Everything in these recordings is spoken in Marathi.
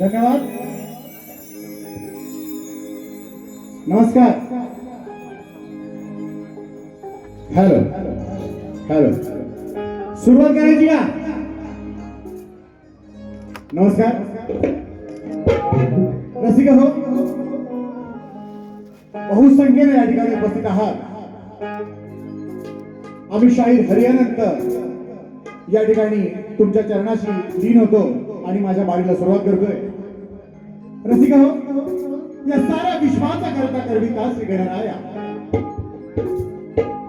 धन्यवाद. नमस्कार. हॅलो हॅलो सुरुवात करायची का? नमस्कार रसिका हो, बहुसंख्येने या ठिकाणी उपस्थित आहात. आम्ही शाहीर हरिअनंत या ठिकाणी तुमच्या चरणाशी लीन होतो आणि माझ्या बारीला सुरुवात करतोय. रसिका हो, या साऱ्या विश्वाचा करता करविता श्री गणराया.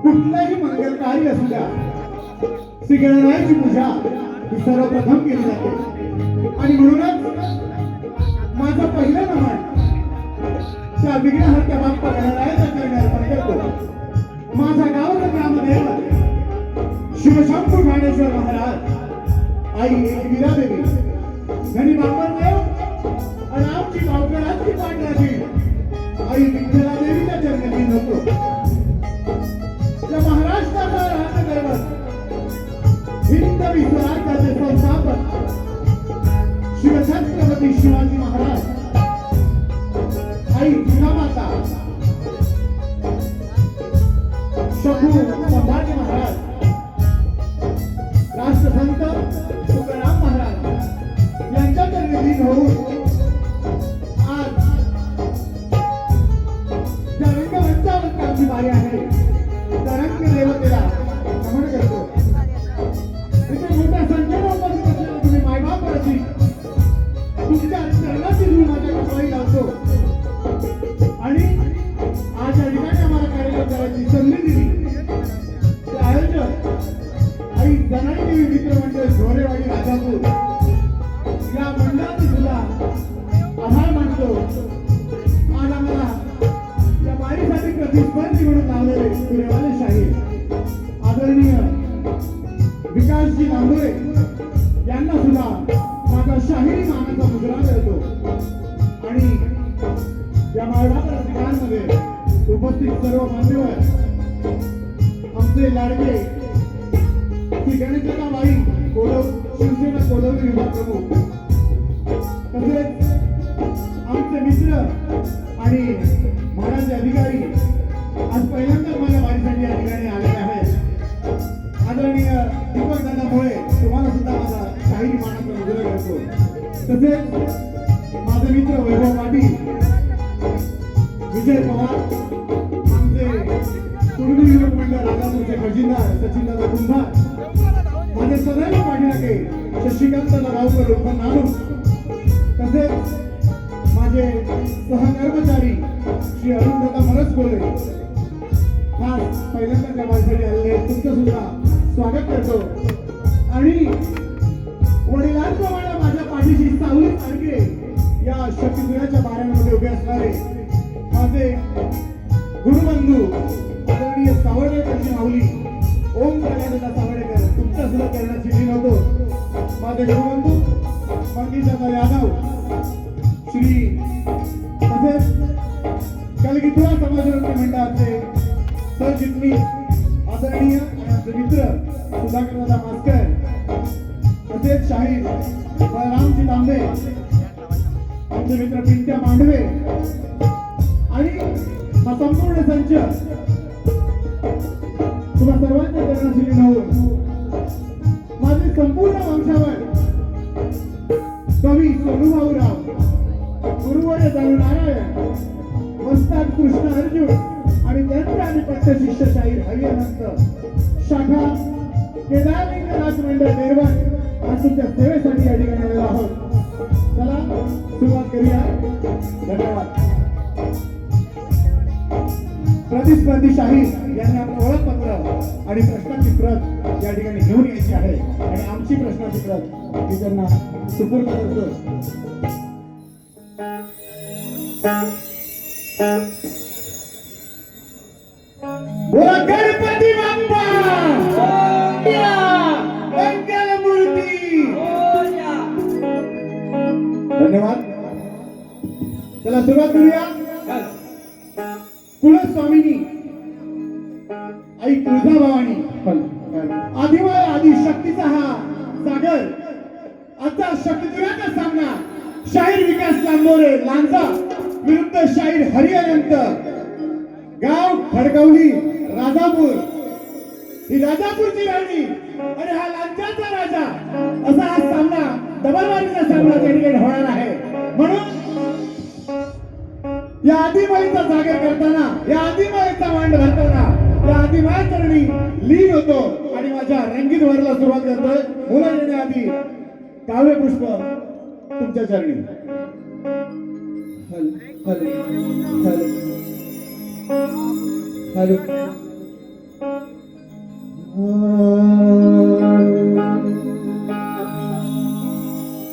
कुठलंही मंगल कार्य असू द्या, श्री गणरायाची पूजा ही सर्वप्रथम केली जाते. आणि म्हणूनच माझं पहिलं नमन त्या विघ्नहर्त्या बाप्पा गणरायाच्या चरणी अर्पण करतो. माझा गावचा ग्रामदेव शिवशंभू ज्ञानेश्वर महाराज, आई एकविरा देवी, धनी बाप्पादेव आणि आमची गावकरांची पाठराखी आई विठ्ठला देवीच्या चरणी होतो. या महाराष्ट्राचा राज्यदैवत हिंदवी स्वराज्याचे संस्थापक शिवछत्रपती शिवाजी महाराज, आई जिजामाता, शंभू संभाजी महाराज, राष्ट्रसंत तुकाराम महाराज यांच्या चरणी लीन होऊन आज ज्या रंगमंचावर आमची बारी आहे त्या रंग देवतेला नमन करतो. इथे मोठ्या संख्येने उपस्थित असलेले तुम्ही मायबाप वर्षी तुमच्या चरणाची धूळ माझ्या कपाळी लावतो. आणि आज या ठिकाणी आम्हाला कार्यक्रम करायची संधी दिली ते आयोजक आई जनाई देवी मित्रमंडळ ढोरेवाडी राजापूर या मंडळाचे सुद्धा आभार मानतो. आज आम्हाला या वारीसाठी प्रतिस्पर्धी म्हणून लावलेले सुरेवाले शाहीर आदरणीय विकासजी लांबोरे यांना सुद्धा माझा शाहिरी मानाचा मुजरा करतो. आणि या मायबाप रसिकांमध्ये उपस्थित सर्व मान्यवर, आमचे लाडके श्री गणेशबाई कोलव शिवसेना कोलवली विभाग प्रमुख, तसेच आमचे मित्र आणि महाराज अधिकारी आज पहिल्यांदा माझ्या वारीसाठी या ठिकाणी आलेले आहेत. आदरणीय दीपक दादा भोळे, तुम्हाला सुद्धा माझा शाहिरी मानाचा मुजरा करतो. तसेच माझे मित्र वैभव पाटील, विजय पवार, आमचे कुर्मी युवक मंडळ राजापूरचे खजिनदार सचिनदादा कुंभार, माझे सदैव पाठीलागे शशिकांत गावकर उर्फ नानू, तसेच माझे सहकर्मचारी श्री अरुणदादा मरसकोले खास पहिल्यांदा त्या माझ्यासाठी आलेले तुमचं सुद्धा स्वागत करतो. आणि वडिलांप्रमाणे माझ्या पाठीशी सावली सारखे या शक्तिपुराच्या बाऱ्यांमध्ये उभे असणारे माझे गुरुबंधू आदरणीय सावळेकरची माऊली ओम प्रकाशदा सावळेकर, तुमच्या सुद्धा करण्याची लीन होतो. माझे गुरुबंधू मंगीशदा यादव श्री, तसेच कलगीधुरा समाजोन्नती मंडळाचे सरचिटणीस आदरणीय आणि आमचे मित्र सुधाकरदादा मास्कर, तसेच शाहीर बळरामजी तांबे, आमचे मित्र पिंट्या मांडवे आणि हा संपूर्ण संच तुम्हा सर्वांच्या चरणाशी लीन होऊन माझे संपूर्ण वंशावळ कवी सोनूभाऊराव, गुरुवर्य जाणू नारायण, वस्ताद कृष्ण अर्जुन आणि त्यांचे आणि पट्टशिष्य शाहीर हरिअनंत, शाखा केदारलिंग राज मंडळ निर्वाण आज तुमच्या सेवेसाठी या ठिकाणी आलेलो आहोत. चला सुरुवात करूया. धन्यवाद. प्रतिस्पर्धी शाहीर यांनी आपलं ओळखपत्र आणि प्रश्नाची प्रत या ठिकाणी घेऊन यायची आहे आणि आमची प्रश्नाची प्रत मी त्यांना सुपूर्द करतो. बोला गणपती बाप्पा, मंगल मूर्ती. धन्यवाद. चला सुरुवात करूया. कुलस्वामिनी आई तुळजाभवानी, आदिवाय आदि शक्तीचा हा सागर, आता शक्तिपुराचा सामना शाहीर विकास लांबोरे लांजा विरुद्ध शाहीर हरिअनंत, गाव खडकवली राजापूर, ही राजापूरची राणी आणि हा लांजाचा राजा, असा हा सामना डबलवारीचा सामना त्या ठिकाणी होणार आहे. म्हणून या आदिमाईचा जागर करताना, या आदिमाईचा मांड भरताना, या आदिमाई चरणी लीन होतो आणि माझ्या रंगीत वरला सुरुवात करतोय. मुलं येण्याआधी काव्य पुष्प तुमच्या चरणी. हॅलो हॅलो हॅलो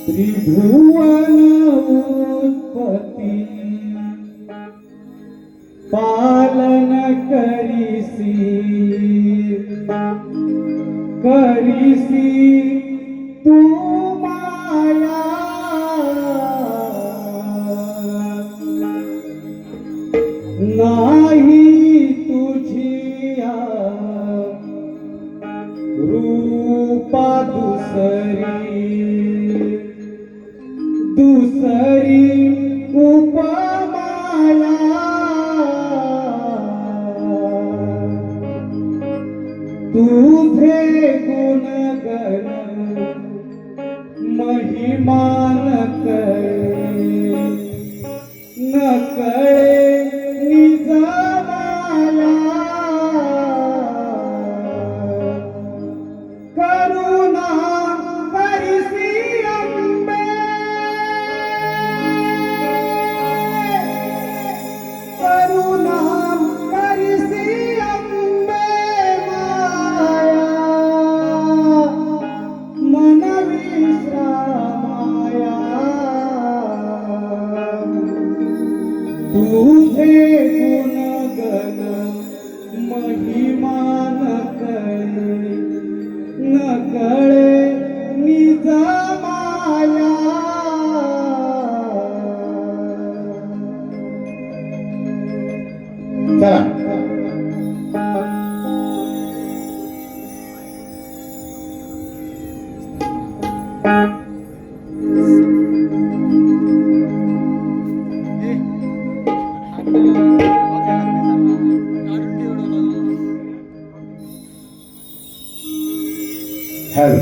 त्रिभुवन उत्पत्ती पालन करिसी करिसी तू माया नाही तुझिया रूपा दुसरी दुसरी उपमाया तुझे गुणगण महिमा न कळे न कळे निज माया करुणा करिसी अंबे करुणा करिसी अंबे माया मन विश्रामाया तुझे गुणगण महिमा न कळे निज माया चला हॅलो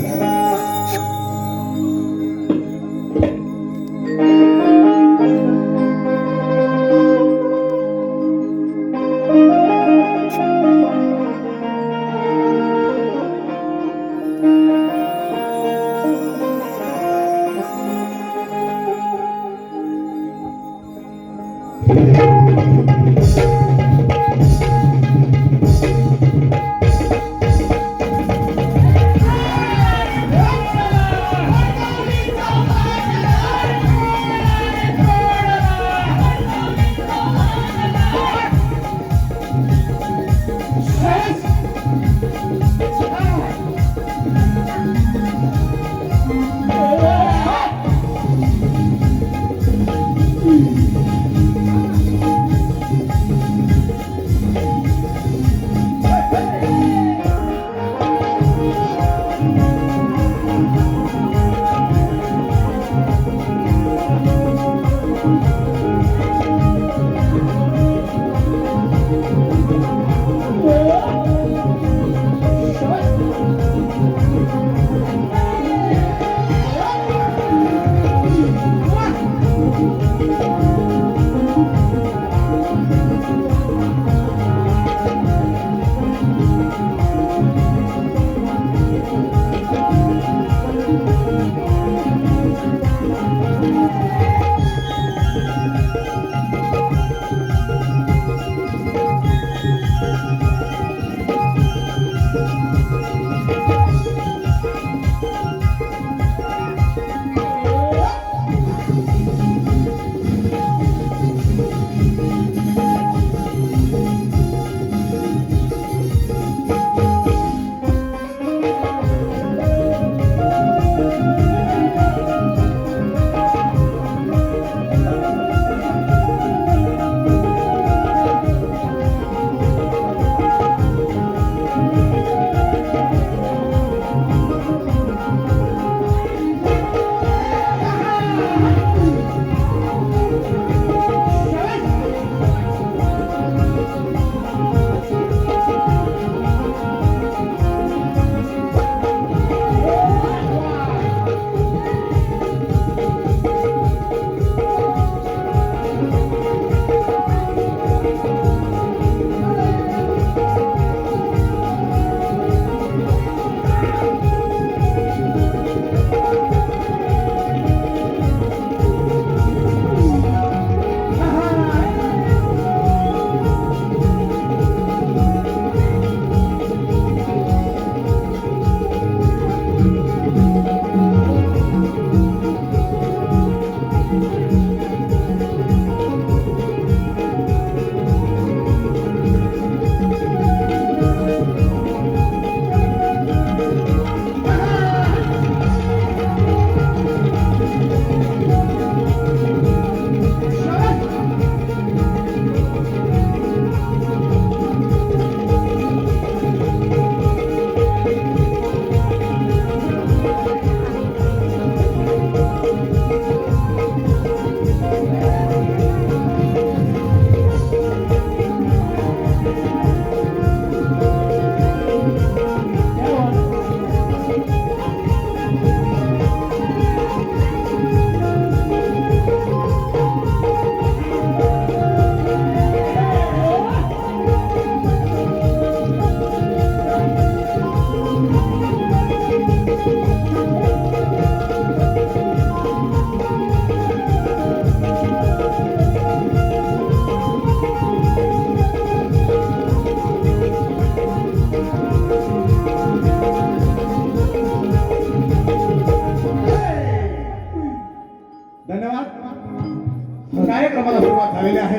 कार्यक्रमाला सुरुवात झालेली आहे.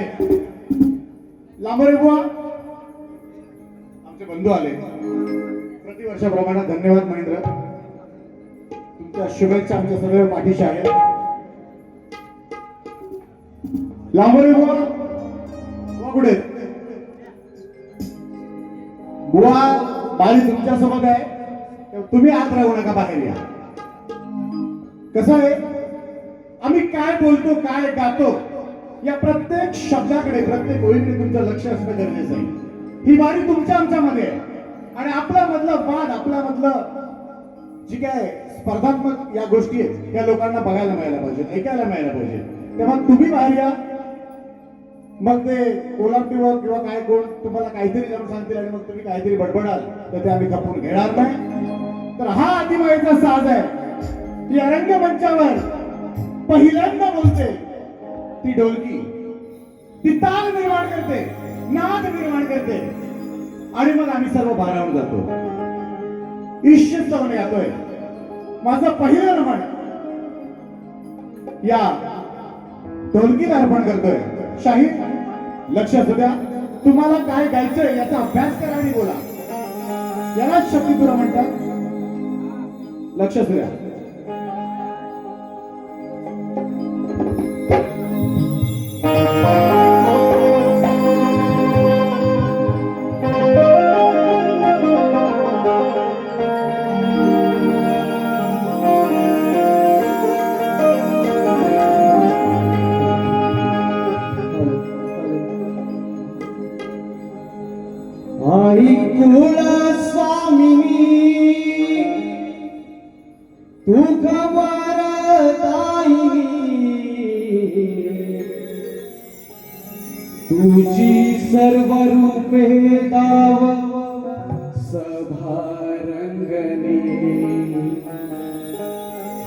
लांबोरे बुवा आमचे बंधू आले. प्रतिवर्षाप्रमाणे धन्यवाद महेंद्र, तुमच्या शुभेच्छा आमच्या सर्व पाठीशी आहेत. लांबोरे बुवा बुवा कुठे आहेत? बुवा बारी तुमच्या सोबत आहे, तुम्ही आत राहू नका, बाहेर या. कसं आहे, आम्ही काय बोलतो काय गातो या प्रत्येक शब्दाकडे प्रत्येक ओळीकडे तुमचं लक्ष असणं गरजेचं आहे. ही बारी तुमच्या आमच्यामध्ये आहे आणि आपल्या मधलं वाद, आपल्या मधलं जी काय स्पर्धात्मक या गोष्टी आहेत त्या लोकांना बघायला मिळायला पाहिजे, ऐकायला मिळायला पाहिजे. तेव्हा तुम्ही बाहेर या. मग ते कोल्हापूर किंवा काय कोण तुम्हाला काहीतरी जाऊन सांगतील आणि मग तुम्ही काहीतरी बडबडाल तर ते आम्ही खपून घेणार नाही. तर हा आदिमाईचा साज आहे. ती रंगमंचावर पहिल्यांदा बोलते, ती ढोलकी, ती ताल निर्माण करते, नाद निर्माण करते आणि मग आम्ही सर्व भारावून जातो. ईश्वरने गातोय. माझं पहिलं नमन या ढोलकीला अर्पण करतोय. शाहीर लक्ष असू द्या, तुम्हाला काय गायचंय याचा अभ्यास करा आणि बोला. यालाच शक्ती तुला म्हणतात. लक्ष असू द्या. आई कुळा स्वामिनी तू खबर तुझी सर्व रूपे दाव सभा रंगने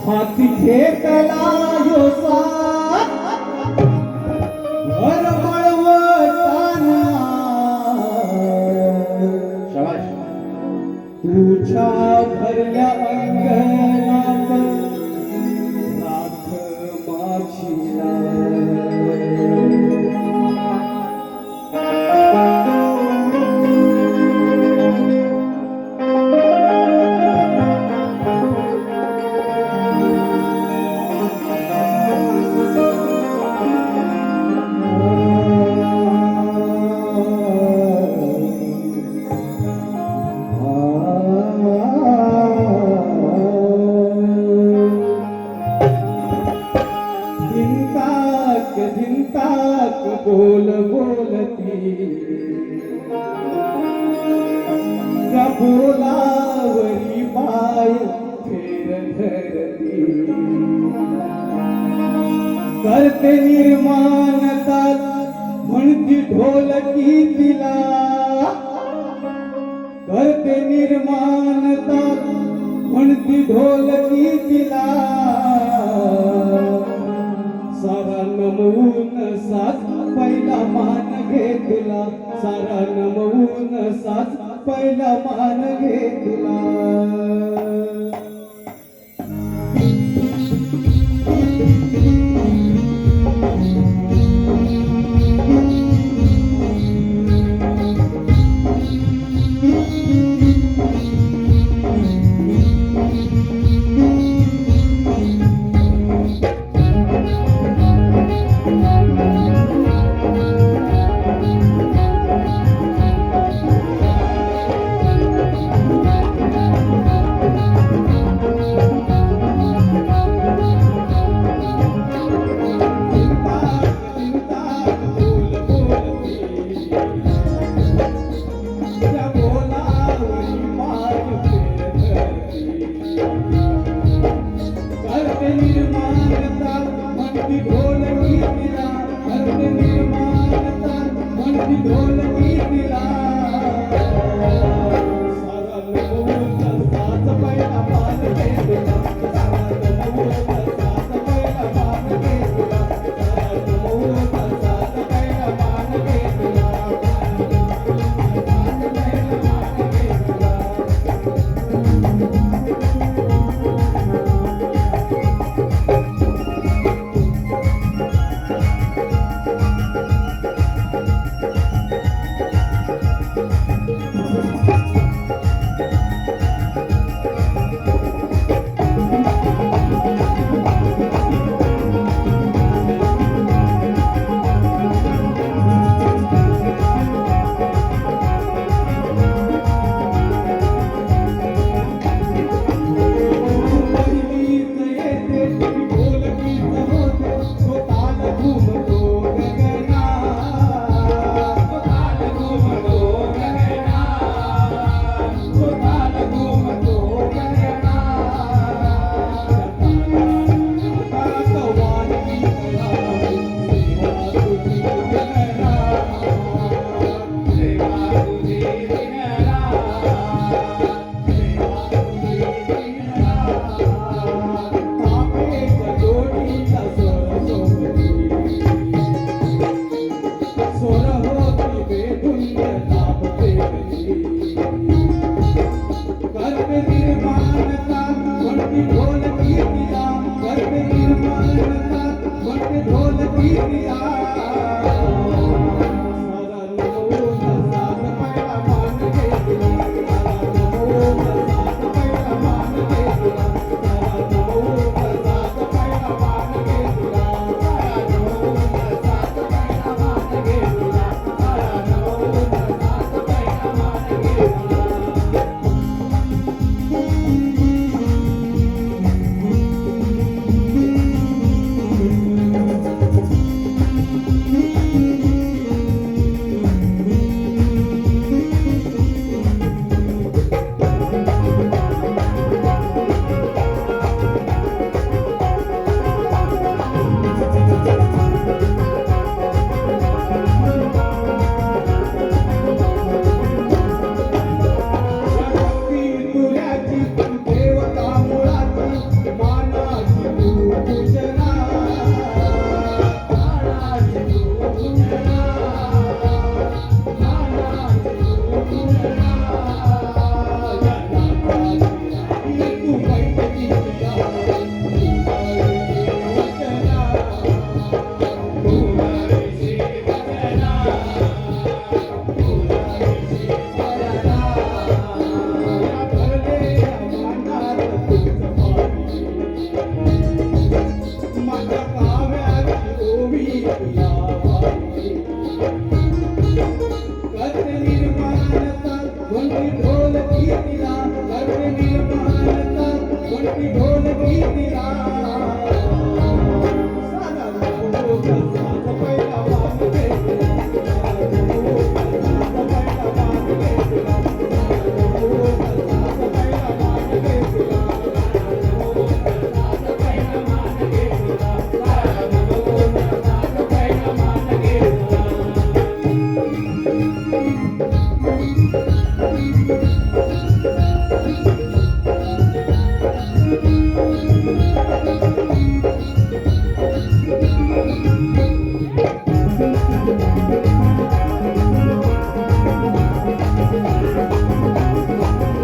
हाती खेकला यो तुझ्या भरल्या अंगणात राख माझीला बोल बोलती त्या बोलावरी पाय फेर धरती करते निर्माणता म्हणती ढोलकी तिला करते निर्माणता म्हणती ढोलकी तिला सारा नमवून साज पहिला मान घेतला सारा नमवून साज पहिला मान घेतला भाई करते निर्माणता कोणती ढोलकी तिला करते निर्माणता कोणती ढोलकी तिला साधा नको साधा पहिला मान घेतला साधा पहिला मान घेतला साधा पहिला मान घेतला साधा पहिला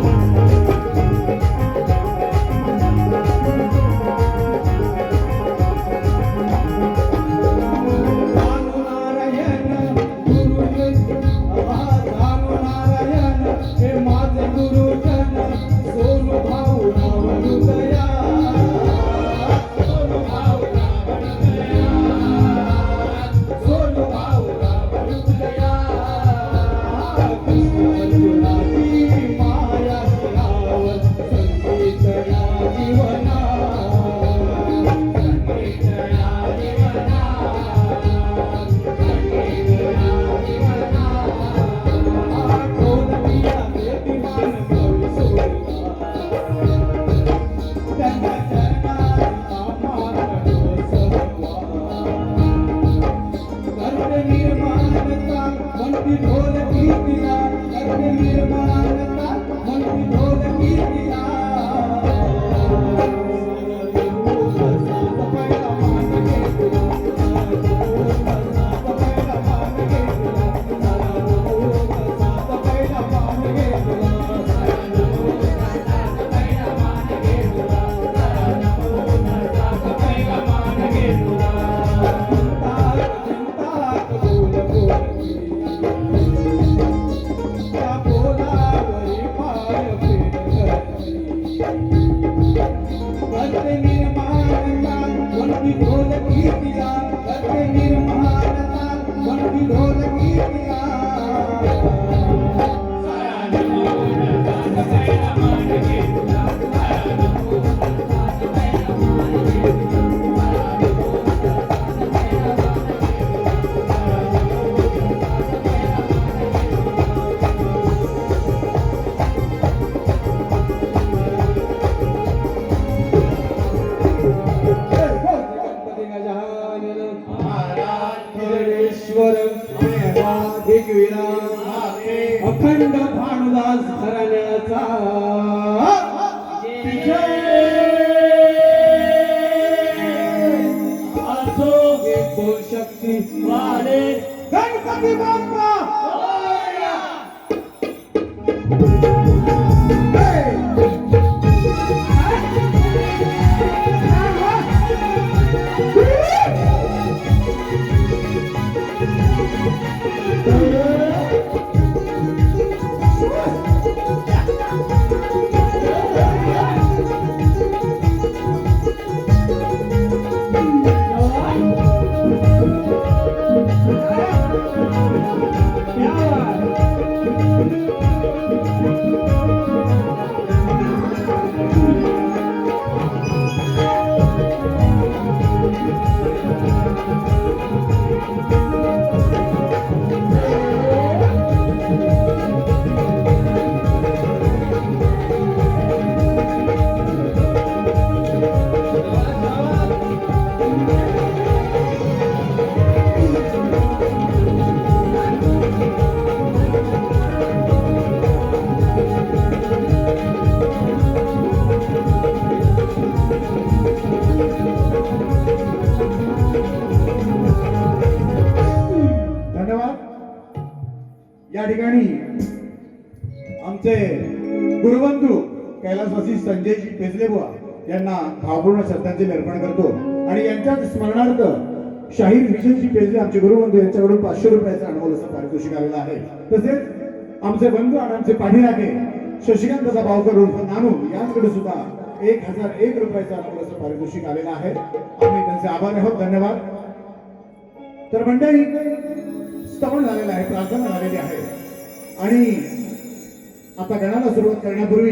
मान घेतला साधा पहिला मान घेतला अखंड भानुदास घराण्याचा बोल शक्ती वाले गणपती बाप्पा या ठिकाणी आमचे गुरुबंधू कैलासवासी संजयजी पेजले बुवा यांना भावपूर्ण श्रद्धांजली अर्पण करतो आणि यांच्याच स्मरणार्थ शाहीर विजयजी पेजले आमचे गुरुबंधू यांच्याकडून 500 रुपयाचा अनमोल असं पारितोषिक आलेलं आहे. तसेच आमचे बंधू आणि आमचे पाठीराखे शशिकांत दादा भावकर उर्फ नानू यांच्याकडे सुद्धा 1001 रुपयाचा अनमोल असं पारितोषिक आलेलं आहे. आम्ही त्यांचे आभारी आहोत. धन्यवाद. तर मंडळी स्तवन झालेलं आहे, प्रार्थना झालेली आहे आणि आता गणाला सुरुवात करण्यापूर्वी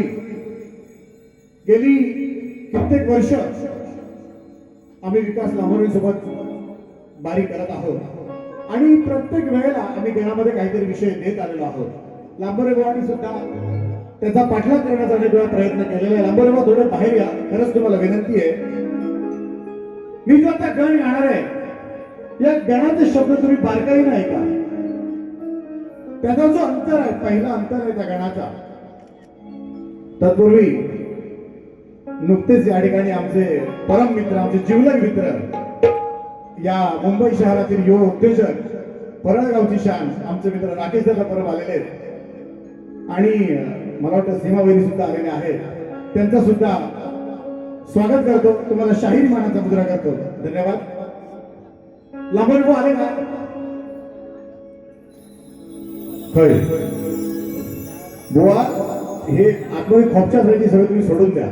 गेली कित्येक वर्ष आम्ही विकास लांबोरेसोबत बारी करत आहोत आणि प्रत्येक वेळेला आम्ही गणामध्ये काहीतरी विषय देत आलेलो आहोत. लांबोरे बुवांनी सुद्धा त्याचा पाठलाग करण्याचा अनेक वेळा प्रयत्न केलेला आहे. लांबोरे बुवा थोडे बाहेर या, खरंच तुम्हाला विनंती आहे. मी जो आता गण गाणार आहे या गणाचे शब्द तुम्ही बारकाईने ऐका. त्याचा जो अंतर आहे, पहिला अंतर आहे त्या गणाचा. तत्पूर्वी नुकतेच या ठिकाणी आमचे परम मित्र, आमचे जिवलग मित्र, या मुंबई शहरातील युवा उद्योजक, परळगावची शान आमचे मित्र राकेश दादा परब आलेले आहेत आणि मला वाटतं सीमावैरी सुद्धा आलेले आहेत. त्यांचा सुद्धा स्वागत करतो, तुम्हाला शाहीर मानाचा मुद्रा करतो. धन्यवाद. लांबोरे बुवा आले का? होय बुवा, हे आतमध्ये खोपच्यासाठी सगळं तुम्ही सोडून द्या.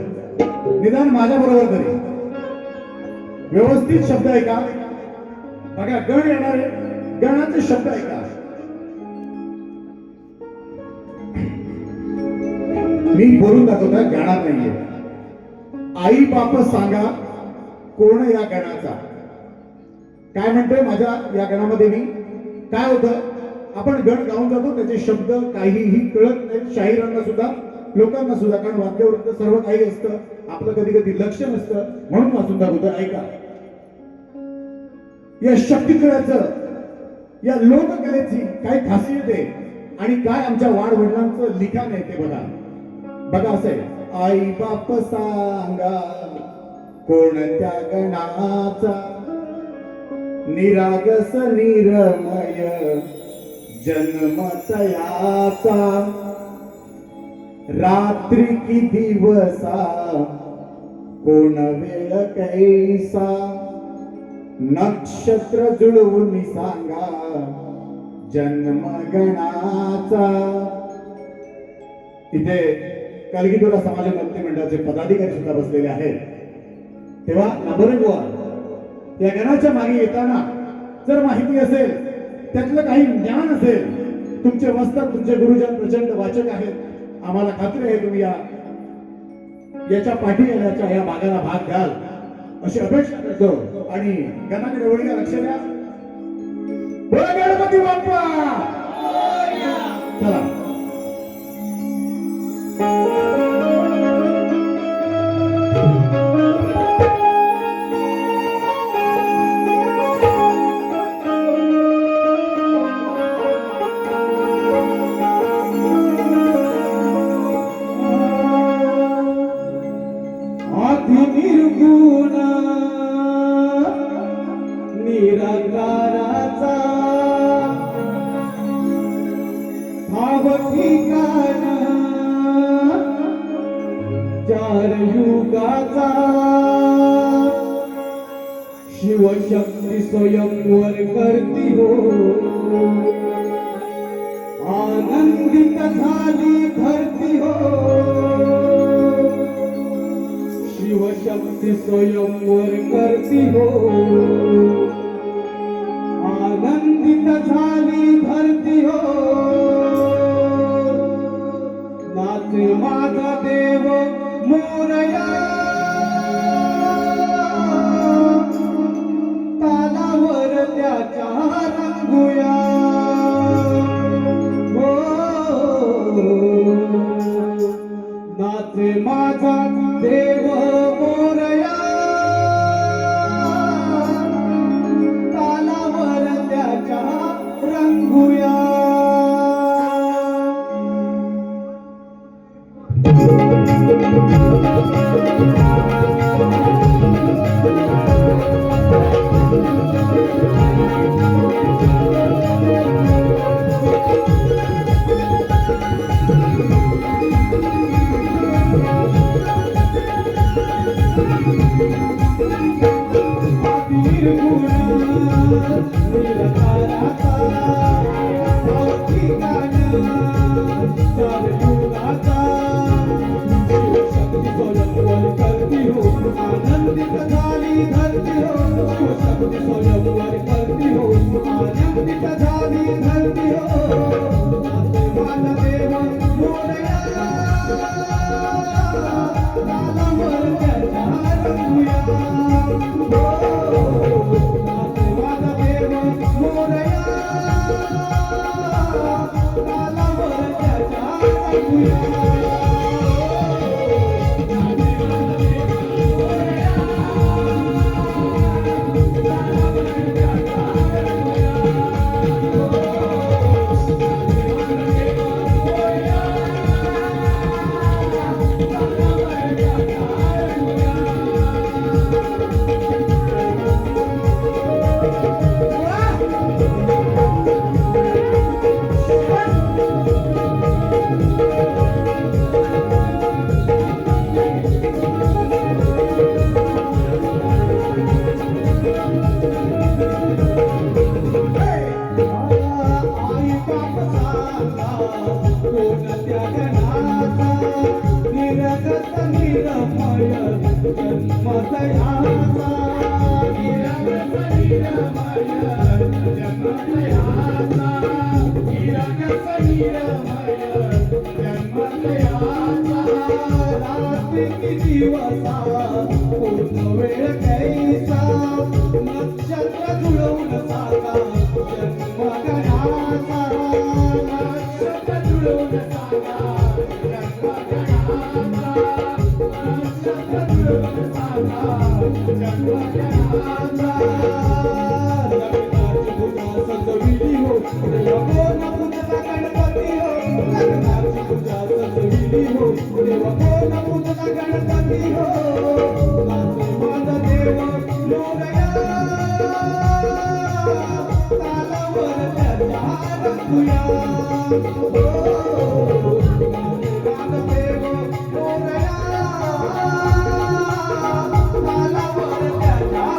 निदान माझ्या बरोबर तरी व्यवस्थित शब्द ऐका. बघा गण येणार आहे, गणाचे शब्द ऐका. मी बोलून दाखवता, गाणार नाहीये. आई बाप सांगा कोण या गणाचा. काय म्हणतोय माझ्या या गणामध्ये मी? काय होतं, आपण गण गाऊन जातो, त्याचे शब्द काहीही कळत नाहीत शाहिरांना सुद्धा, लोकांना सुद्धा, कारण वाद्यवृत्त सर्व काही असतं, आपलं कधी कधी लक्ष नसतं, म्हणून वाचून दाखवतं. ऐका, या शक्तिकळाचं, या लोककलेची काय खासियत आहे आणि काय आमच्या वाडवडिलांचं लिखाण आहे ते बघा. बघा असं आहे, आई बाप सांगा कोणत्या गणाचा, निरागस निरमय जन्म तयाचा, रात्री की दिवसा कोण वेळ कैसा, नक्षत्र जुळवून सांगा जन्म गणाचा. इथे कलगीधुरा समाज भक्ती मंडळाचे पदाधिकारी सुद्धा बसलेले आहेत. तेव्हा लांबोरे बुवा, या गणाच्या मागे येताना जर माहिती असेल, त्यातलं काही ज्ञान असेल, तुमचे मस्तक, तुमचे गुरुजन प्रचंड वाचक आहेत, आम्हाला खात्री आहे तुम्ही याच्या पाठी येण्याच्या या भागाला भाग घाल अशी अपेक्षा करतो. आणि गणाकडे वळूया, लक्ष द्या. बोला गणपती बाप्पा. चला. निर्गुण निराकाराचा भाव ठिकाण चार युगाचा, शिवशक्ती स्वयंवर करती हो, आनंदित झाली धरती हो, शिवशक्ती स्वयंवर करती हो, आनंदित झाली धरती हो, नाचे माझा देव मोरया, तालावर त्याच्या रंगुया, हो नाचे माझा देव मोरया, तालावर त्याच्या रंगुया. आनंदित झाली धरती हो, शिवशक्ती स्वयंवर करती हो, आई बाप सांगा कोणत्या गणाचा निरगत निरमय जन्मदयाचा निरगत निरमय जन्मदयाचा निरगत निरमय जन्मदयाचा रात्री दिवसा पूर्ण वेळ कैसा नक्षत्र जुळवून सागा जन्मगणाचा नक्षत्र जुळवून सागा जन्मगणाचा नक्षत्र जुळवून सागा जन्मगणाचा लग्नाची पूजा सजविली हो देवा कोण पूजता गणपती हो लग्नाची पूजा सजविली हो देवा कोण पूजता गणपती हो नाचे माझा देव मोरया तालावर त्याच्या रंगूया माझा देव मोरया तालावर त्याच्या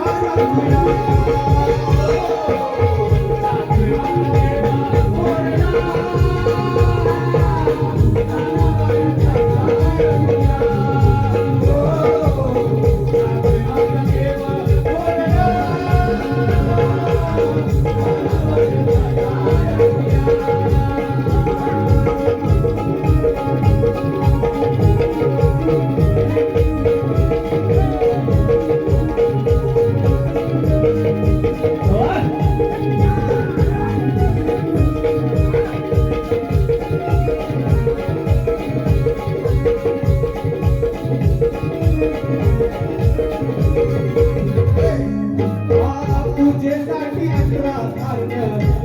पूजेसाठी 11 धान्य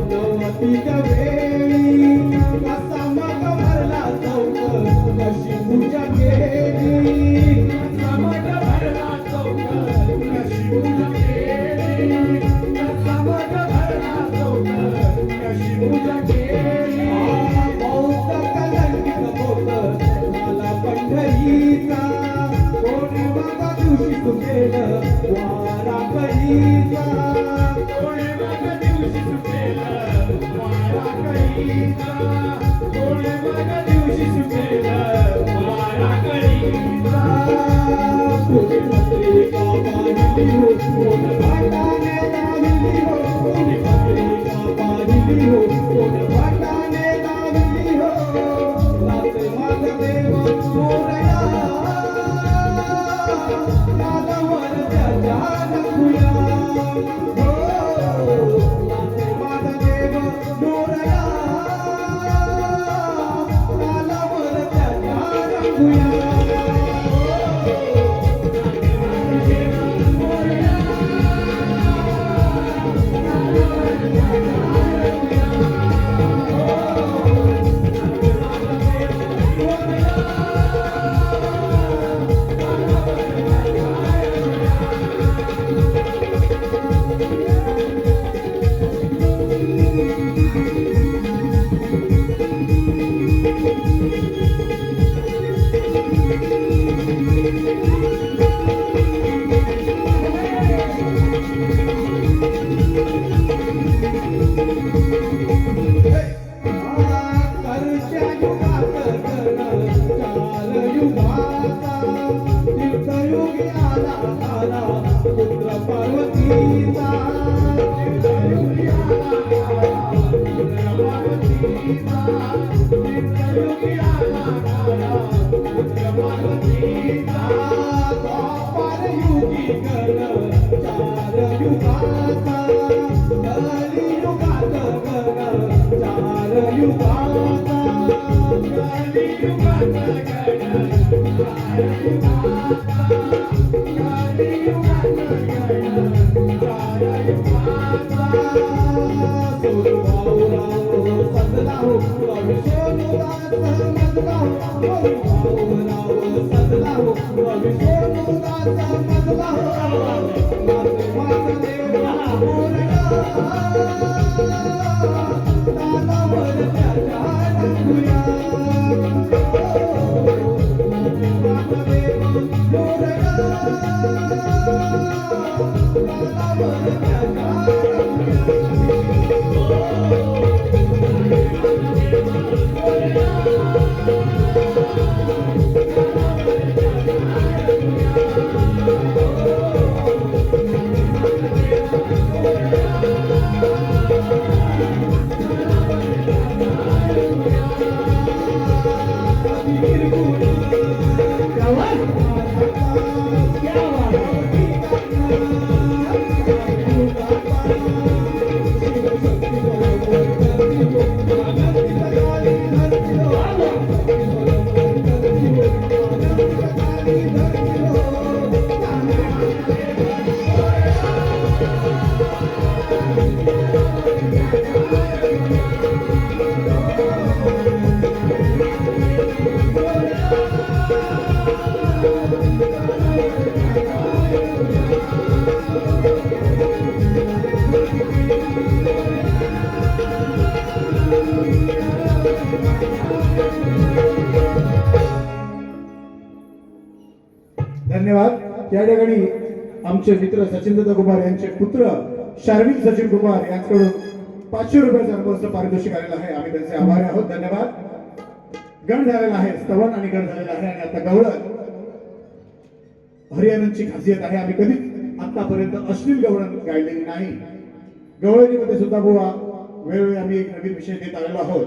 नवतीच्या वेळी कसा मग भरला चौक कशी पूजा केली कसा मग भरला चौक कशी पूजा केली कसा मग भरला चौक कशी पूजा केली बौद्ध कलंकित होत मला पंढरीचा कोणी मग दिवशी सुटेल वारा कळीचा कोणी मग दिवशी सुटेल वारा कळीचा कोणी मग दिवशी सुटेल वारा कळीचा कोणी पत्रिका पाहिली हो कोण भाटाने लावली हो कोणी पत्रिका पाहिली हो कोण भाटाने लावली हो नाचे माझा देव मोरया तालावर त्याच्या रंगूया नाचे माझा देव मोरया तालावर त्याच्या रंगूया पुत्र पार्वतीचा युगी गण 4 युगाचा कलियुगात गण 4 युगाचा कलियुगात राव सजला हो रवी सोनूदाचा मजला हो राव सजला हो रवी सोनूदाचा मजला हो नाचे वाचले मोरडा तालावर त्याच्या रंगुया वाचले मोरडा तालावर त्याच्या धन्यवाद। या ठिकाणी आमचे मित्र सचिनदत्त कुमार यांचे पुत्र शार्विक सचिन कुमार यांच्याकडून 500 रुपयाचं अनुभवचं पारितोषिक आलेलं आहे। आम्ही त्यांचे आभारी आहोत। धन्यवाद। गण झालेला आहे, स्तवन आणि गण झालेला आहे आणि आता गवळण हरियाणाची खासियत आहे। आम्ही कधीच आतापर्यंत अश्लील गवळण गायलेली नाही। गवळणीमध्ये सुद्धा बुवा वेळोवेळी आम्ही एक नवीन विषय देत आलेलो आहोत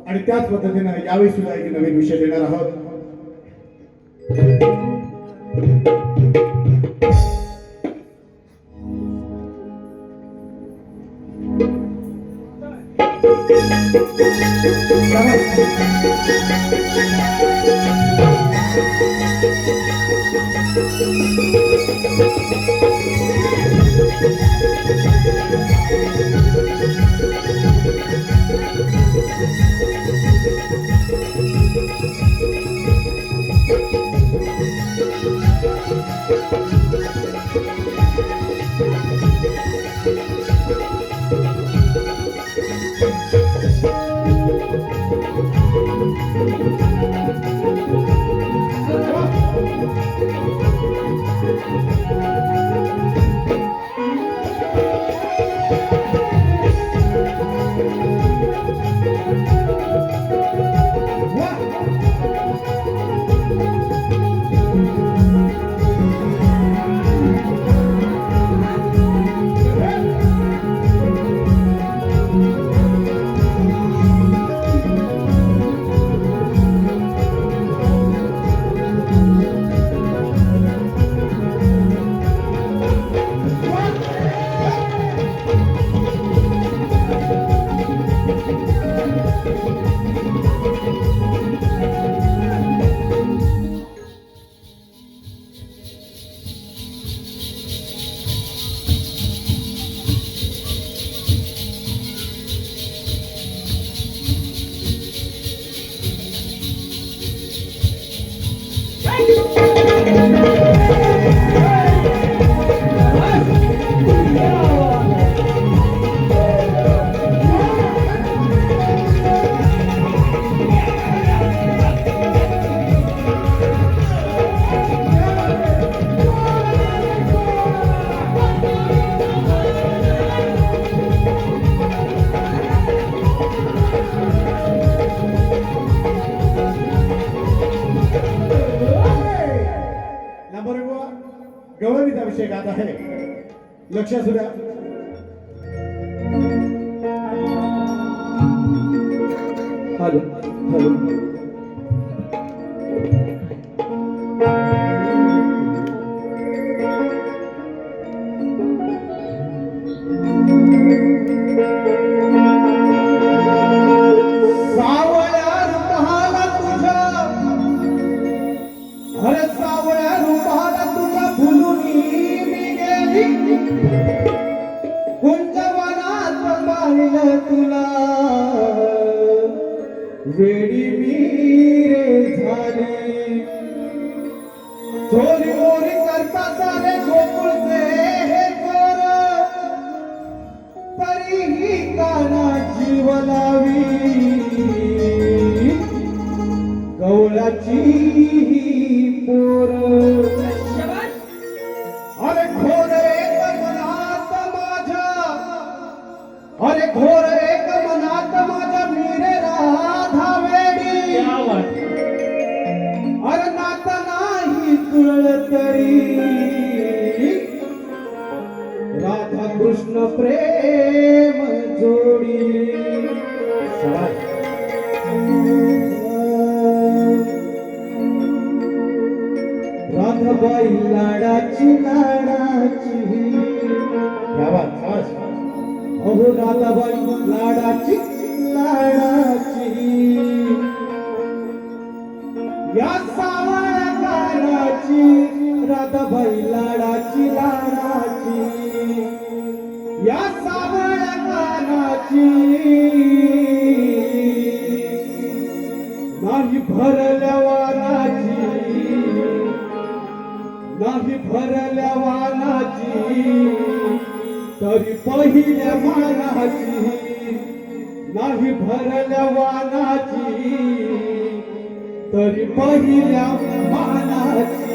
आणि त्याच पद्धतीने यावेळी सुद्धा एक नवीन विषय देणार आहोत। गवळणीचा विषय गात आहे, लक्ष असू द्या। हॅलो हॅलो कुंजवनात पाहिलं तुला वेडी मी रे झाले चोरी मोरी करता सारे गोकुळचे हे चोर तरीही काना जीव लावी गवळाची ही पोर अरे घोर एक मनात माझ्या अरे घोर एक मनात माझ्या मीरे राधा वेडी अरे नाता नाही तुळल तरी राधा कृष्ण प्रेम जोडी राधाबाई लाडाची लाडाची अहो राधाबाई लाडाची लाडाची या सावळ्या कानाची राधाबाई लाडाची लाडाची या सावळ्या कानाची नाही भरल्या वाराची नाही भरल्या वानाची तरी पहिल्या मानाची नाही भरल्या वानाची तरी पहिल्या मानाची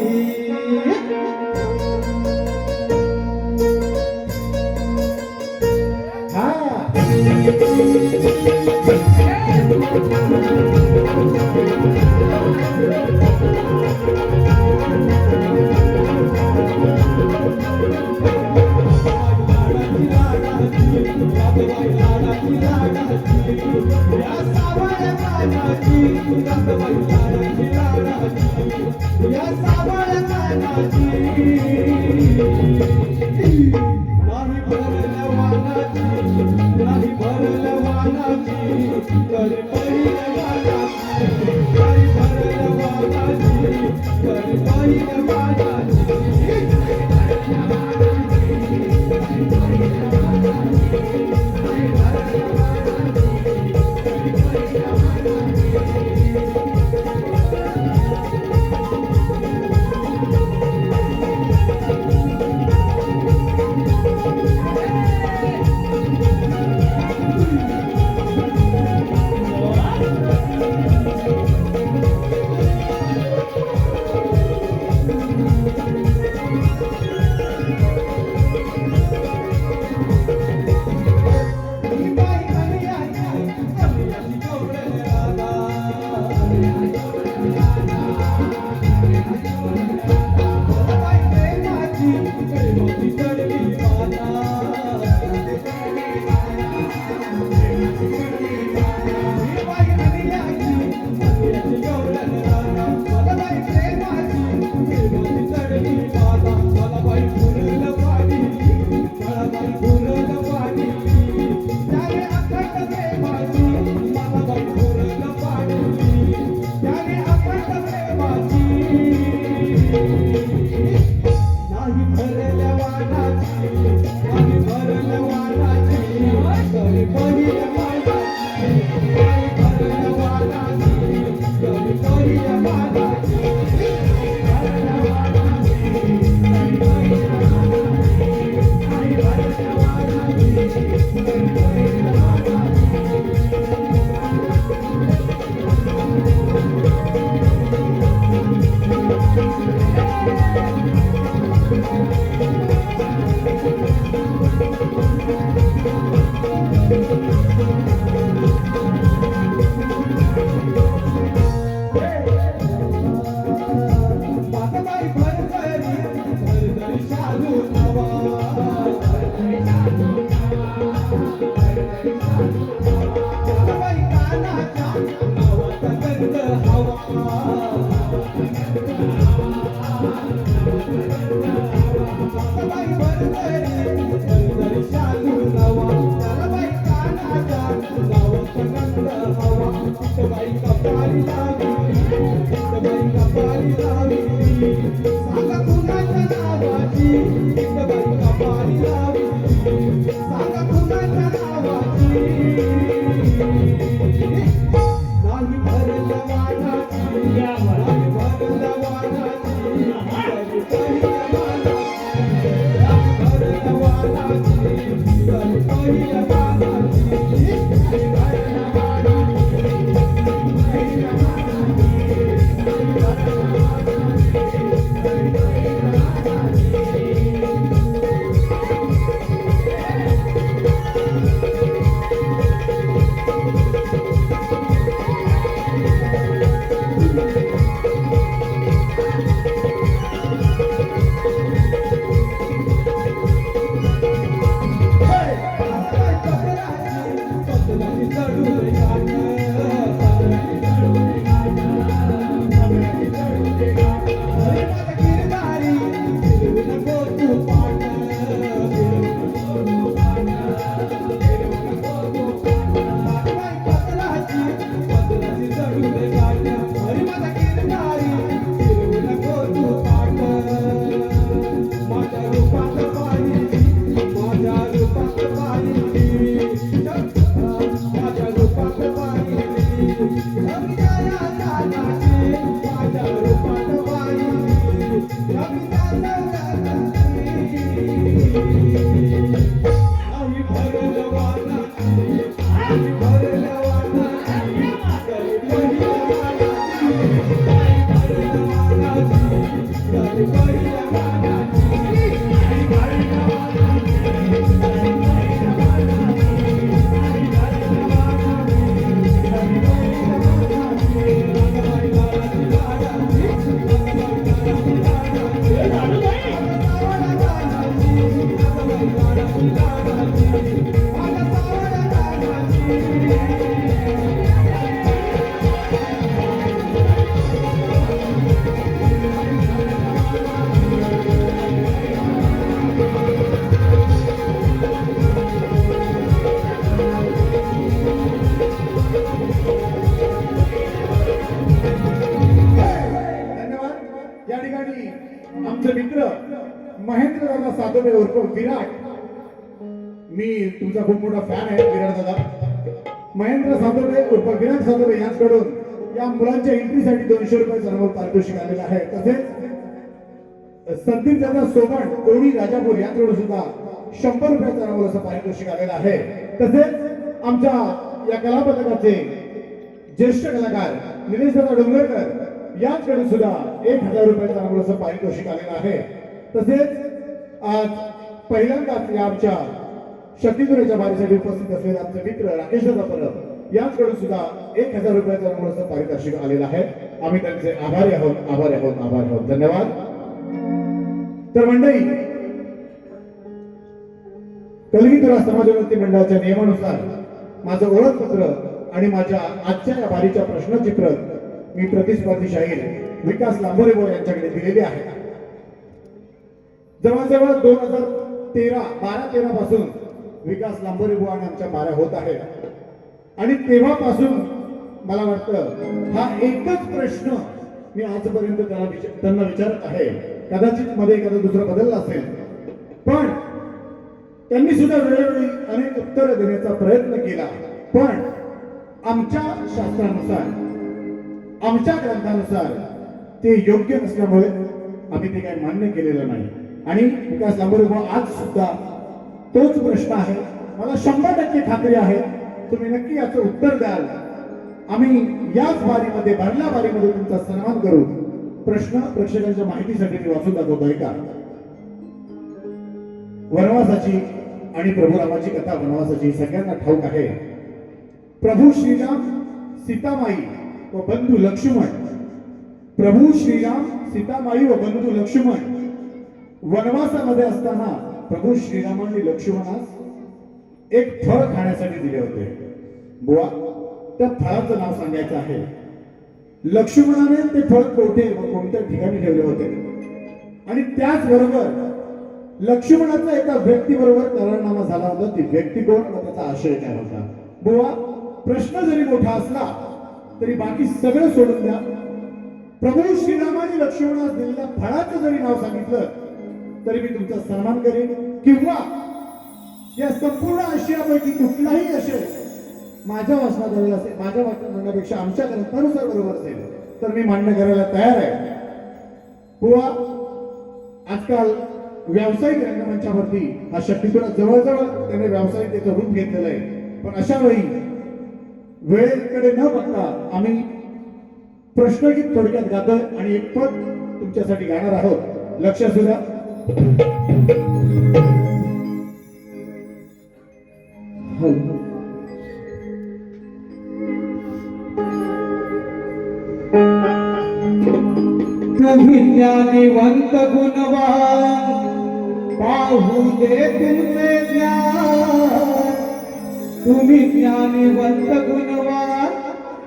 दे गाठ, पदराची चढू दे गाठ, पदराची चढू दे गाठ. अरे माझा गिरधारी फिरवू नको तू पाठ, फिरवू नको तू पाठ, फिरवू नको तू पाठ. बाई पदराची चढू दे गाठ. अरे माझा गिरधारी फिरवू नको तू पाठ. माझ्या रूपात पाहिली, माझ्या रूपात पाहिली, माझ्या रूपात पाहिली, कविता दादाची, माझ्या रूपात पाहिली, कविता दादाची. आई भरल वानाची, आई भरल वानाची, करी पहिल्या वानाची, आई भरल वानाची, करी पहिल्या वानाची. धन्यवाद. या ठिकाणी आमचे मित्र महेंद्र दादा सातोडे उर्फ विराट, मी तुमचा खूप मोठा फॅन आहे विराट दादा. महेंद्र सातोडे उर्फ विराट सातोडे यांच्याकडून या मुलांच्या एंट्रीसाठी 200 रुपयाचा अनुभव पारितोषिक आलेला आहे. तसेच संदीप दादा सोबण कोणी राजापूर यांच्याकडून सुद्धा 100 रुपयाचा अनुभव असं पारितोषिक आलेलं आहे. तसेच आमच्या या कलापथकाचे ज्येष्ठ कलाकार निलेश दादा डोंगरकर यांच्याकडून सुद्धा 1000 रुपयाचा अनुभव असं पारितोषिक आलेलं आहे. तसेच आज पहिल्यांदाच या आमच्या शक्तीपुराच्या बारीसाठी उपस्थित असलेले आमचे मित्र राकेश दादा परब यांच्याकडून सुद्धा 1000 रुपयाचा अनुभव असं पारितोषिक आलेलं आहे. आम्ही त्यांचे आभारी आहोत, आभारी आहोत, आभारी आहोत. धन्यवाद. तर मंडळी, कलगीतुरा समाजोन्नती मंडळाच्या नियमानुसार माझं ओळखपत्र आणि माझ्या आजच्या या बारीच्या प्रश्नाची प्रत मी प्रतिस्पर्धी शाहीर विकास लांबोरेबो यांच्याकडे दिलेली आहे. जवळजवळ 12-13 पासून विकास लांबोरेबो आणि आमच्या बाऱ्या होत आहेत आणि तेव्हापासून मला वाटतं हा एकच प्रश्न मी आजपर्यंत त्यांना विचारत आहे. कदाचित मध्ये एखादा दुसरा बदलला असेल, पण त्यांनी सुद्धा वेळोवेळी अनेक उत्तर देण्याचा प्रयत्न केला. पण आमच्या शास्त्रानुसार, आमच्या ग्रंथानुसार ते योग्य नसल्यामुळे आम्ही ते काही मान्य केलेलं नाही. आणि विकास लांबोरेबो आज सुद्धा तोच प्रश्न आहे. मला 100% खात्री आहे तुम्ही नक्की याचं उत्तर द्याल. आम्ही याच बारीमध्ये, भरल्या बारीमध्ये तुमचा सन्मान करू. प्रश्न प्रेक्षकांच्या माहितीसाठी मी वाचून दाखवतोय का. वनवासाची आणि प्रभू रामाची कथा वनवासाची सगळ्यांना ठाऊक आहे. प्रभू श्रीराम, सीतामाई व बंधू लक्ष्मण, प्रभू श्रीराम, सीतामाई व बंधू लक्ष्मण वनवासामध्ये असताना प्रभू श्रीरामांनी लक्ष्मणास एक फळ खाण्यासाठी दिले होते. बुवा, त्या फळाचं नाव सांगायचं आहे. लक्ष्मणाने ते फळ कोठे व कोणत्या ठिकाणी ठेवले होते आणि त्याचबरोबर लक्ष्मणाचा एका व्यक्तीबरोबर करारनामा झाला होता. ती व्यक्ती कोण व त्याचा आशय काय होता. बुवा, प्रश्न जरी मोठा असला तरी बाकी सगळं सोडून द्या. प्रभू श्रीरामाने लक्ष्मणास दिलेल्या फळाचं जरी नाव सांगितलं तरी मी तुमचा सन्मान करेन. किंवा या संपूर्ण आशयापैकी कुठलाही आशय माझ्या वाचनात आलेला असेल, माझ्या वाचनात म्हणण्यापेक्षा आमच्या ग्रंथानुसार बरोबर असेल तर मी मान्य करायला तयार आहे. बुवा, आजकाल व्यावसायिक रंगमंचावरती हा शक्तीपुरा जवळजवळ त्याने व्यावसायिकतेचं रूप घेतलेलं आहे. पण अशा वेळी वेळेकडे न बघता आम्ही प्रश्नगीत थोडक्यात गातोय आणि एक पद तुमच्यासाठी गाणार आहोत. लक्ष असू द्या. तुम्ही ज्ञानीवंत गुणवान, पाहू दे तुमचे ज्ञान. तुम्ही ज्ञानीवंत गुणवान,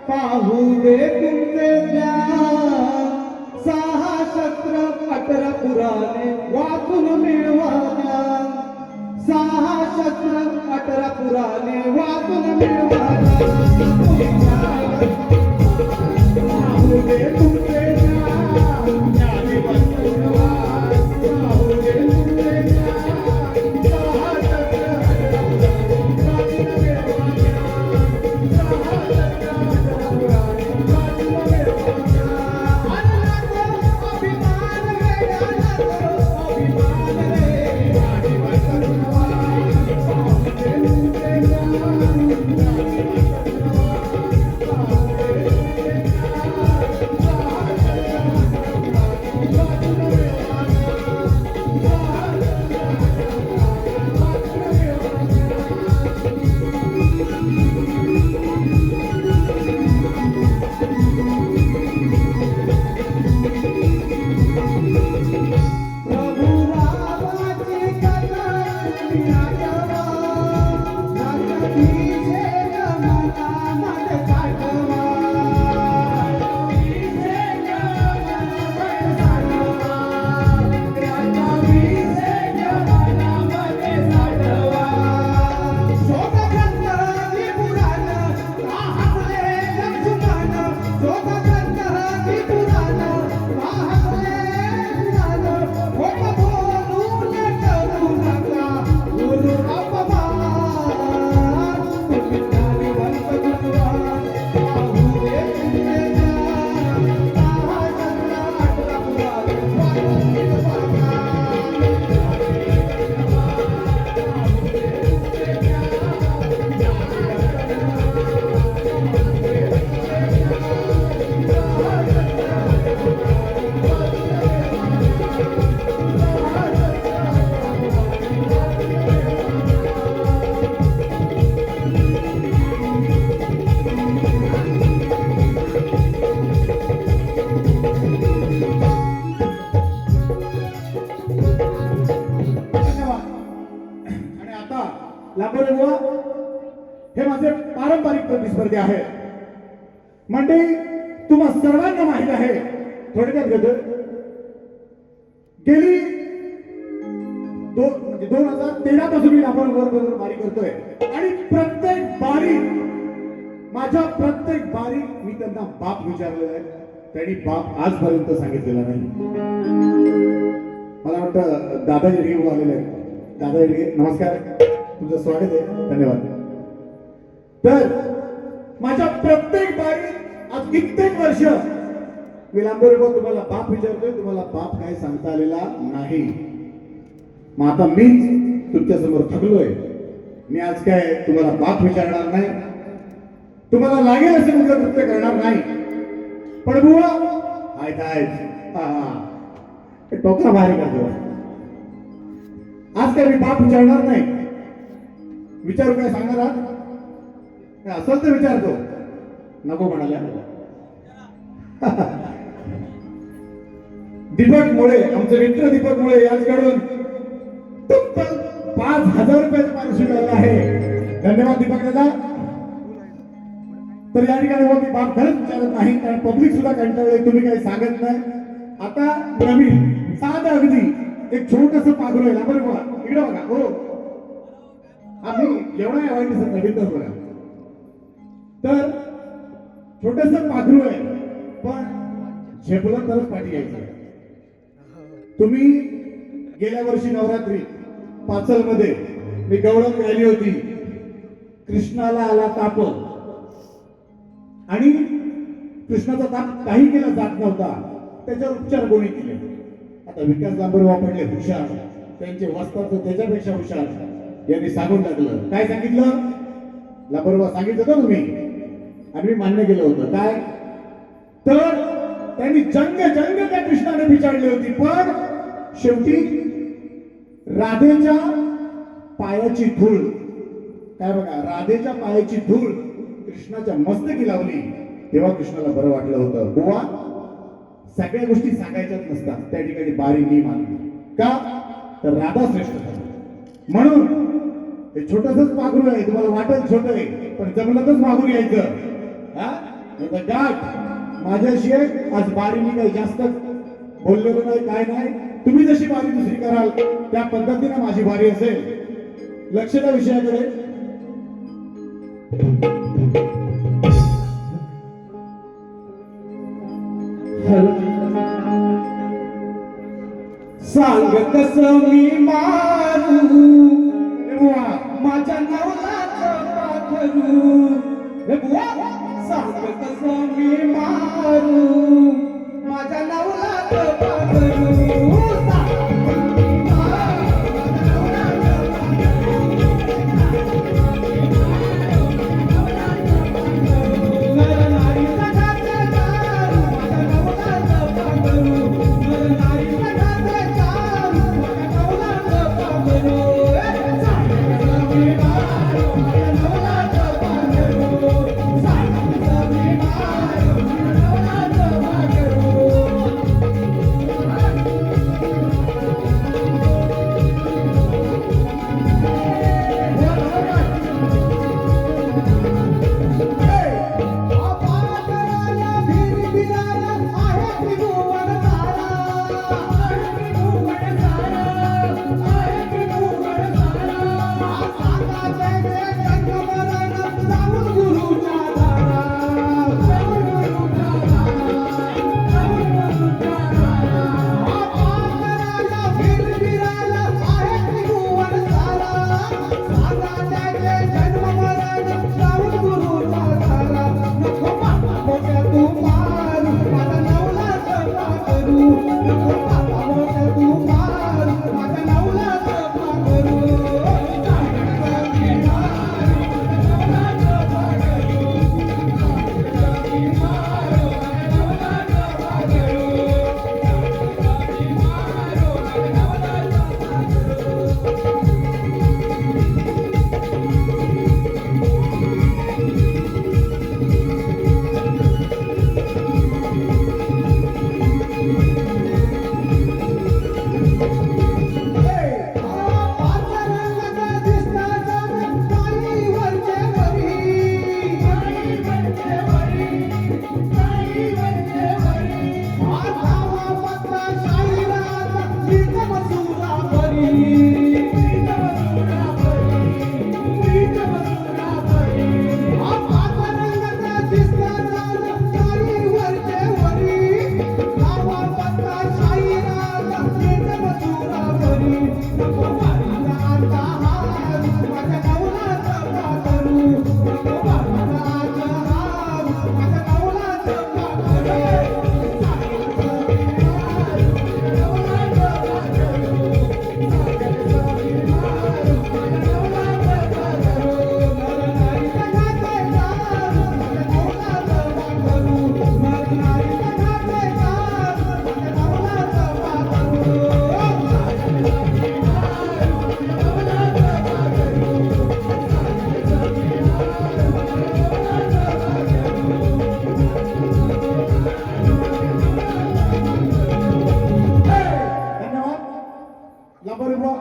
पाहू दे तुमचे ज्ञान 6 शस्त्र 18 पुराणे वाचून मिळवा ज्ञान 6 शस्त्र 18 पुराणे वाचून मिळवा पाहू दे तुमचे ज्ञान, ज्ञानीवंत भगवान. पाहू दे तुमचे ज्ञान, 6 शस्त्र 18 पुराणे वाचून मिळवा ज्ञान. 6 शस्त्र 18 पुराणे वाचून मिळवा ज्ञान. अभिमान रे अभिमान रे ज्ञानीवंत भगवान. पाहू दे तुमचे ज्ञान, ज्ञानीवंत भगवान. पाहू दे तुमचे ज्ञान, 6 शस्त्र 18 पुराणे वाचून मिळवा ज्ञान. 6 शस्त्र 18 पुराणे वाचून मिळवा ज्ञान. प्रभु रामाची कथा ऐकवा राजाधीशे मनामध्ये साठवा शोकग्रस्त पुराण हसले लक्ष्मण शोकग्रस्त पुराण हसले पुराण खोट बोलून करू नका गुरु अपमान तुम्ही ज्ञानीवंत गुरुवान पाहू दे तुमचे ज्ञान 6 शस्त्र 18 पुराणे वाचून मिळवा धन्यवाद. आणि आता लांबोरे बुवा, हे माझे पारंपरिक प्रतिस्पर्धी आहे. मंडळी तुम्हा सर्वांना माहित आहे, थोडक्यात घेतो, गेली 2013 पासून मी लांबोरे बारी करतोय आणि प्रत्येक बारी माझ्या प्रत्येक बारी मी त्यांना बाप विचारलेला आहे. त्यांनी बाप आजपर्यंत सांगितलेला नाही. मला वाटतं दादा येडगे आलेले आहेत. दादा येडगे, नमस्कार, तुमचं स्वागत आहे. धन्यवाद. तर माझ्या प्रत्येक बारीत आज कित्येक वर्ष मी लांबोरे तुम्हाला बाप विचारतोय, तुम्हाला बाप काय सांगता आलेला नाही. मग आता मी तुमच्या समोर थकलोय. मी आज काय तुम्हाला बाप विचारणार नाही, तुम्हाला लागेल असे मुलं कृत्य करणार नाही. पण बुवा आहेत टोकरा बाहेर करतो. आज काय मी बाप विचारणार नाही. विचारू काय सांगणार आहात? काय असेल तर विचारतो, नको म्हणाल्या. दीपक मुळे, आमचे मित्र दीपक मुळे याचकडून तब्बल 5,000 रुपयाचं पारितोषिक आलं आहे. धन्यवाद दीपक दादा. तर या ठिकाणी मी बाप खरंच विचारत नाही, कारण पब्लिक सुद्धा कंटाळले, तुम्ही काही सांगत नाही. आता नवीन साधं अगदी एक छोटस पाखरू आहे. लांबरे बघा, इकडे बघा. हो, आम्ही एवढा वाईट दिसत नाही, बिंदास बघा. तर छोटस पाखरू आहे, पण झेपलं तरच पाठी यायचं. तुम्ही गेल्या वर्षी नवरात्री पाचल मध्ये मी गवळण गायली होती, कृष्णाला आला ताप, आणि कृष्णाचा ताप काही केला जात नव्हता, त्याच्यावर उपचार कोणी केले? आता विकास लांबरे वापरले हुशार, त्यांचे वस्ताचं त्याच्यापेक्षा हुशार, यांनी सांगून टाकलं. काय सांगितलं? लांबरे सांगितलं का तुम्ही? आणि मी मान्य केलं होतं. काय? तर त्यांनी जंग त्या कृष्णाने विचारली होती, पण शेवटी राधेच्या पायाची धूळ, काय बघा, राधेच्या पायाची धूळ कृष्णाच्या मस्तकी लावली, तेव्हा कृष्णाला बरं वाटलं होतं. बुवा, सगळ्या गोष्टी सांगायच्याच नसतात. त्या ठिकाणी बारी मी मानली. का? तर राधा श्रेष्ठ झाली. म्हणून हे छोटसच पाखरू आहे, तुम्हाला वाटत छोट आहे, पण जमलंच मागून यायचं. हा, नाही तर गाठ माझ्याशी आहे. आज बारीने काही जास्त बोललेलो नाही, काय नाही. तुम्ही जशी बारी दुसरी कराल त्या पद्धतीने माझी बारी असेल. लक्ष द्या विषयाकडे. सांग कसं मी मारू ए बुवा, माझ्या नवलाचं पाखरू. हे बुवा, सांग कसं मी मारू माझ्या नवलाचं पाखरू.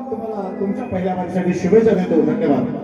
तुम्हाला तुमच्या पहिल्या वारीसाठी शुभेच्छा देतो. धन्यवाद.